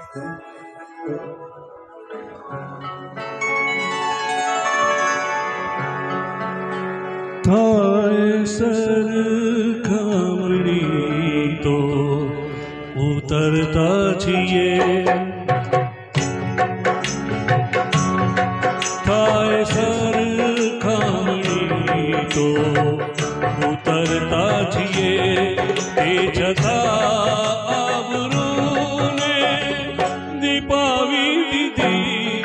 થાય સરખામણી તો ઉતરતા છીએ, થાય સરખામણી તો ઉતરતા છીએ, એ છતાં આવરૂને દીપાવી દીધી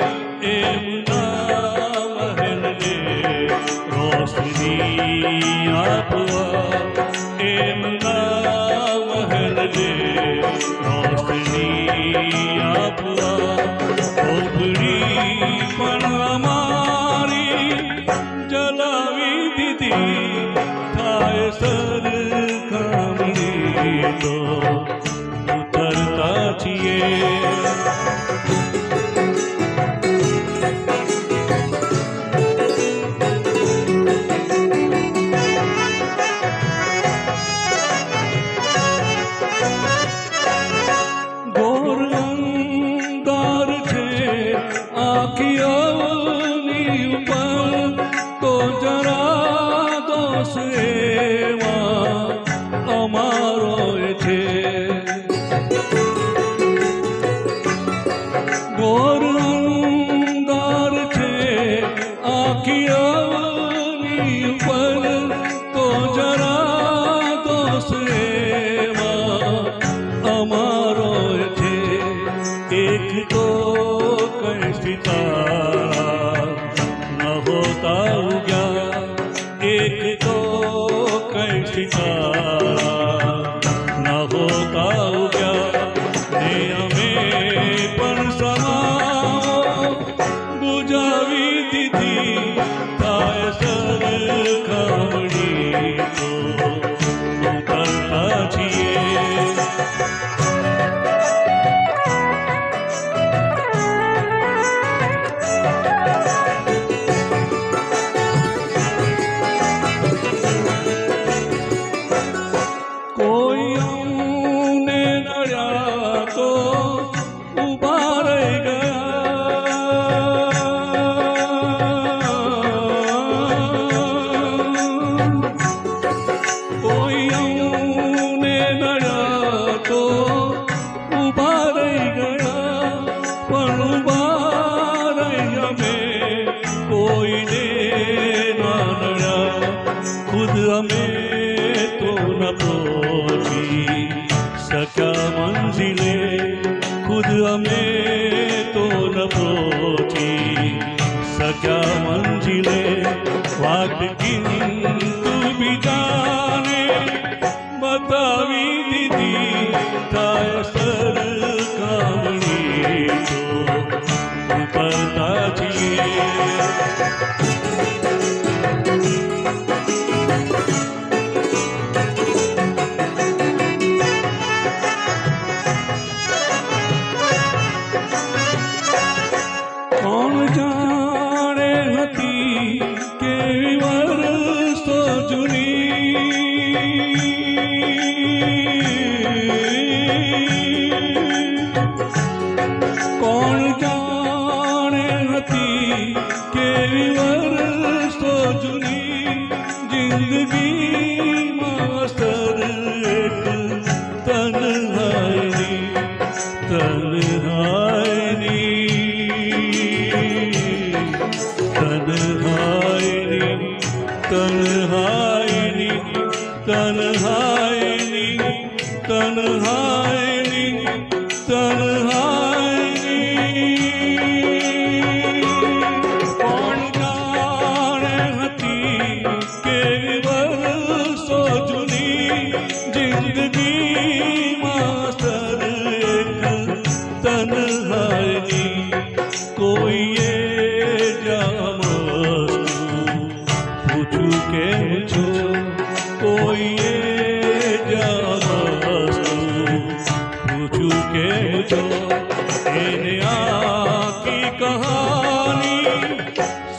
એમના મહેલને રોશની આપવા, એમના મહેલને રોશની આપવા, ઓગળી પણ અમારી જલાવી દીધી, થાય સરખામણી તો ઉતરતા છીએ. આખીઓની ઉપર તો જરા દોષ એવા અમારો છે, ઘોર અંધાર છે આખીઓની ઉપર તો જરા દોષ એવા અમારો છે. એક તો सितारा न होता उग्या, एक तो कई सितारा न होता उग्या, ने અમે પણ સમાઓ બુજાવી દીધી, થાય સરખામણી તો ઉતરતા છીએ. खुद हमें तो न पहुंची सका मंजिले, खुद हमें तो न पहुंची सका मंजिले, वाट किंतु बिजाने बतावी दीदी, થાય સરખામણી તો ઉતરતા છીએ. કોણ જાણે હતી કેવી વર્ષો જૂની, કોણ જાણે હતી કેવી વર્ષો જૂની, જિંદગીમાં અસર એક તન્હાઈની, તન્હાઈની, તન્હાઈની, તન્હાઈની, તન્હાઈની, તન્હાઈની. કોણ જાણે હતી કેવી વર્ષો જૂની, જિંદગીમાં અસર એક તન્હાઈની, કોઈએ કેમ છો કોઈએ પૂછું કેમ છો, એને આખી કહાની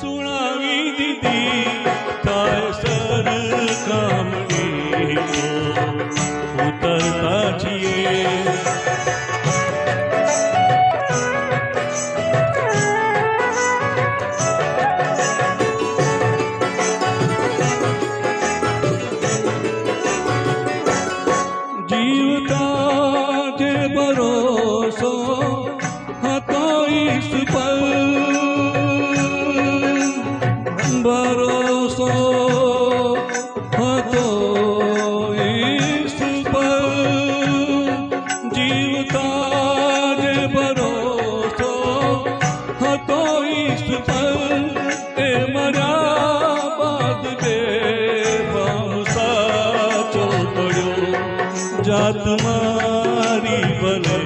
સુણાવી દીધી, થાય સરખામણી તો ઉતરતા છીએ. જાત મારી ભલે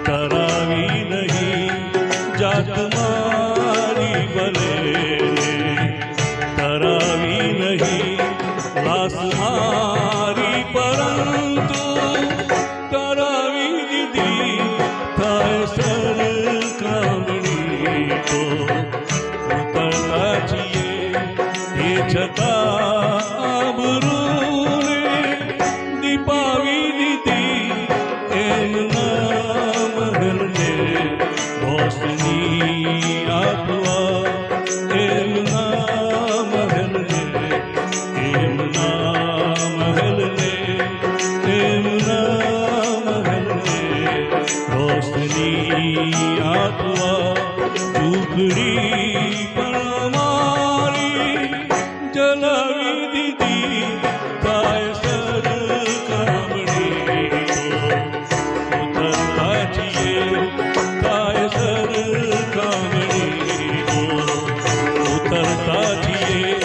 કરાવી નહીં જાત મારી ભલે કરાવી નહીં લાસ મારી પરંતુ કરાવી દીધી થાય સરખામણી તો ઉતરતા છીએ એ છતાં આબરૂને દીપાવી દીધી એમના મહેલને રોશની આપવા એમના મહેલને રોશની આપવા ઝૂંપડી પણ મારી જલાવી દીધી થાય સરખામણી ઉતરતા છીએ થાય સરખામણી ઉતરતા છીએ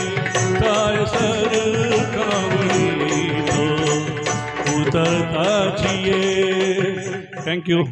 થાય સરખામણી ઉતરતા છીએ. Thank you.